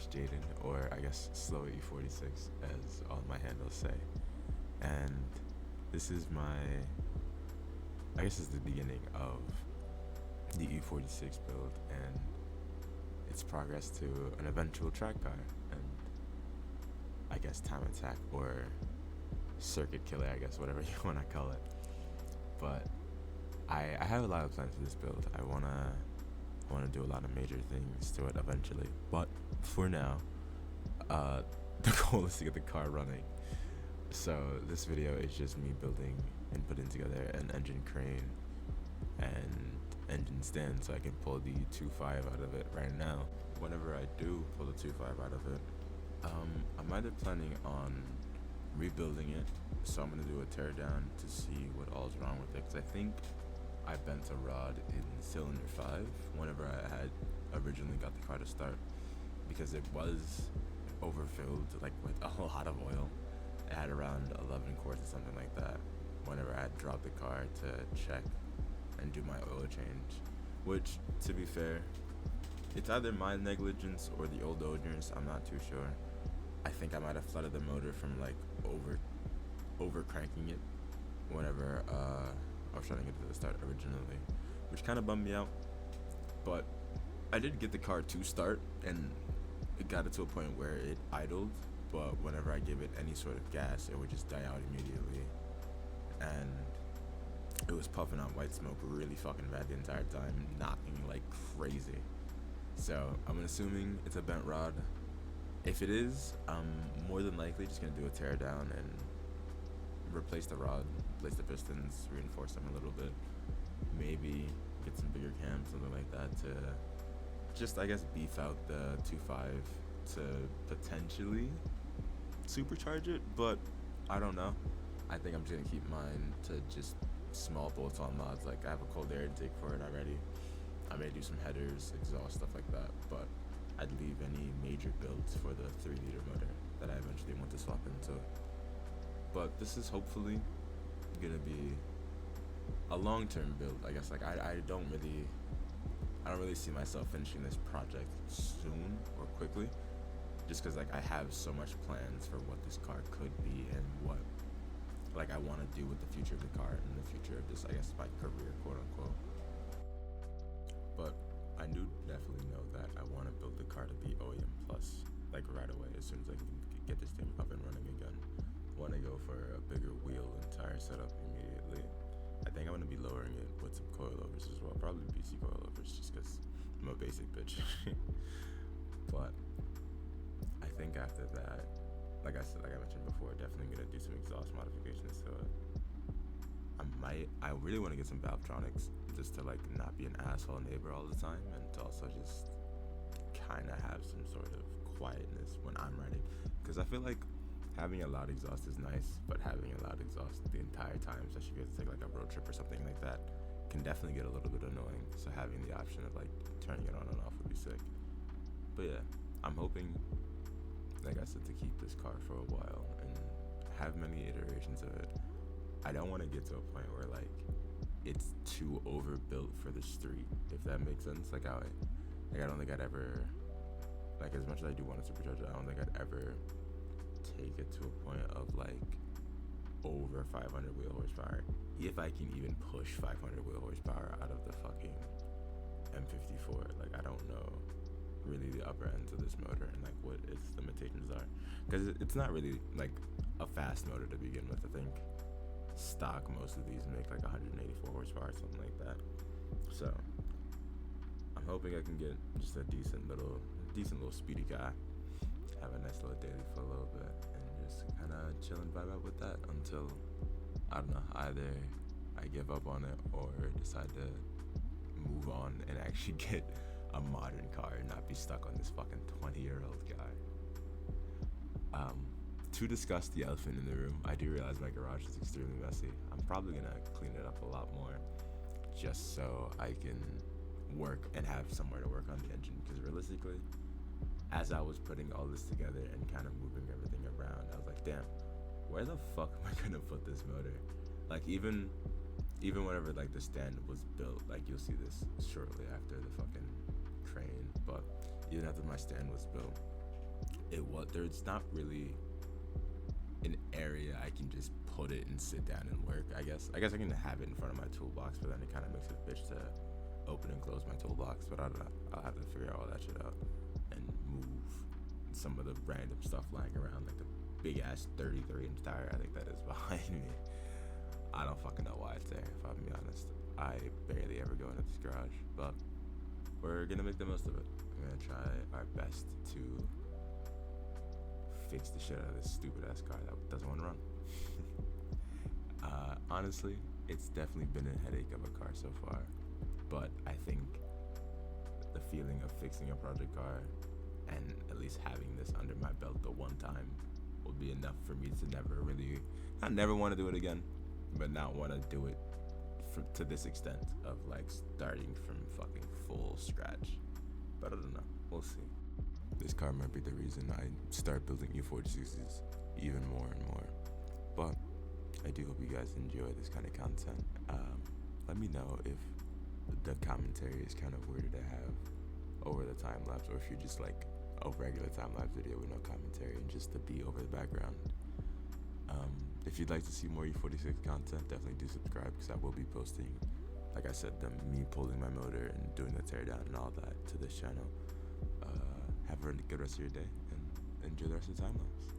it's Jaden, or I guess Slow E46, as all my handles say. And this is I guess it's the beginning of the E46 build and its progress to an eventual track car, and I guess time attack or circuit killer, I guess, whatever you want to call it. But I have a lot of plans for this build. I wanna do a lot of major things to it eventually. But for now, the goal is to get the car running. So this video is just me building and putting together an engine crane and engine stand so I can pull the 2.5 out of it right now. Whenever I do pull the 2.5 out of it, I'm either planning on rebuilding it, so I'm gonna do a teardown to see what all's wrong with it, because I think I bent a rod in cylinder 5 whenever I had originally got the car to start, because it was overfilled like with a whole lot of oil. It had around 11 quarts or something like that whenever I had dropped the car to check and do my oil change, which, to be fair, it's either my negligence or the old owners, I'm not too sure. I think I might have flooded the motor from like over cranking it whenever I was trying to get it to the start originally, which kind of bummed me out. But I did get the car to start, and it got it to a point where it idled, but whenever I gave it any sort of gas, it would just die out immediately. And it was puffing out white smoke really fucking bad the entire time, knocking like crazy. So I'm assuming it's a bent rod. If it is, I'm more than likely just gonna do a tear down and replace the rod, replace the pistons, reinforce them a little bit, maybe get some bigger cams, something like that, to just, I guess, beef out the 2.5 to potentially supercharge it. But I don't know. I think I'm just gonna keep mine to just small bolt-on mods. Like, I have a cold air intake for it already. I may do some headers, exhaust, stuff like that, but I'd leave any major builds for the 3-liter motor that I eventually want to swap into. But this is hopefully gonna be a long-term build, I guess. Like, I don't really see myself finishing this project soon or quickly, just because like I have so much plans for what this car could be and what like I want to do with the future of the car and the future of this, I guess, my career, quote unquote. But I do definitely know that I want to build the car to be OEM plus, like right away, as soon as I can get this thing up and running again. Want to go for a bigger wheel and tire setup immediately. I think I'm going to be lowering it with some coilovers as well, probably BC coilovers, just because I'm a basic bitch. But I think after that, like I mentioned before, definitely gonna do some exhaust modifications to it. I really want to get some Valvetronics, just to like not be an asshole neighbor all the time, and to also just kind of have some sort of quietness when I'm riding. Because I feel like having a loud exhaust is nice, but having a loud exhaust the entire time, especially if you have to take like a road trip or something like that, can definitely get a little bit annoying. So having the option of like turning it on and off would be sick. But yeah, I'm hoping, like I said, to keep this car for a while and have many iterations of it. I don't want to get to a point where like it's too overbuilt for the street, if that makes sense. Like I don't think I'd ever, like, as much as I do want to supercharge it, I don't think I'd ever take it to a point of like over 500 wheel horsepower, if I can even push 500 wheel horsepower out of the fucking M54. Like, I don't know really the upper ends of this motor and like what its limitations are, because it's not really like a fast motor to begin with. I think stock most of these make like 184 horsepower, something like that. So I'm hoping I can get just a decent little speedy guy, have a nice little daily for a little bit, and just kind of chill and vibe out with that until, I don't know, either I give up on it or decide to move on and actually get a modern car and not be stuck on this fucking 20-year-old guy. To discuss the elephant in the room, I do realize my garage is extremely messy. I'm probably gonna clean it up a lot more, just so I can work and have somewhere to work on the engine. Because realistically, as I was putting all this together and kind of moving everything around, I was like, damn, where the fuck am I gonna put this motor? Like, even whenever like the stand was built, like you'll see this shortly after the fucking crane, but even after my stand was built, there's not really an area I can just put it and sit down and work. I guess I can have it in front of my toolbox, but then it kind of makes it a bitch to open and close my toolbox. But I don't know. I'll have to figure all that shit out and move some of the random stuff lying around, like the big ass 33-inch tire I think that is behind me. I don't fucking know why it's there, if I'm being honest. I barely ever go into this garage, but we're gonna make the most of it. We're gonna try our best to fix the shit out of this stupid ass car that doesn't want to run. Honestly, it's definitely been a headache of a car so far, but I think the feeling of fixing a project car and at least having this under my belt the one time will be enough for me to never want to do it again, but not want to do it to this extent of like starting from fucking full scratch. But I don't know, we'll see. This car might be the reason I start building E46s even more and more. But I do hope you guys enjoy this kind of content. Let me know if the commentary is kind of weird to have over the time lapse, or if you're just like a regular time lapse video with no commentary and just the beat over the background. If you'd like to see more E46 content, definitely do subscribe, because I will be posting, like I said, me pulling my motor and doing the teardown and all that to this channel. Have a good rest of your day and enjoy the rest of the time lapse.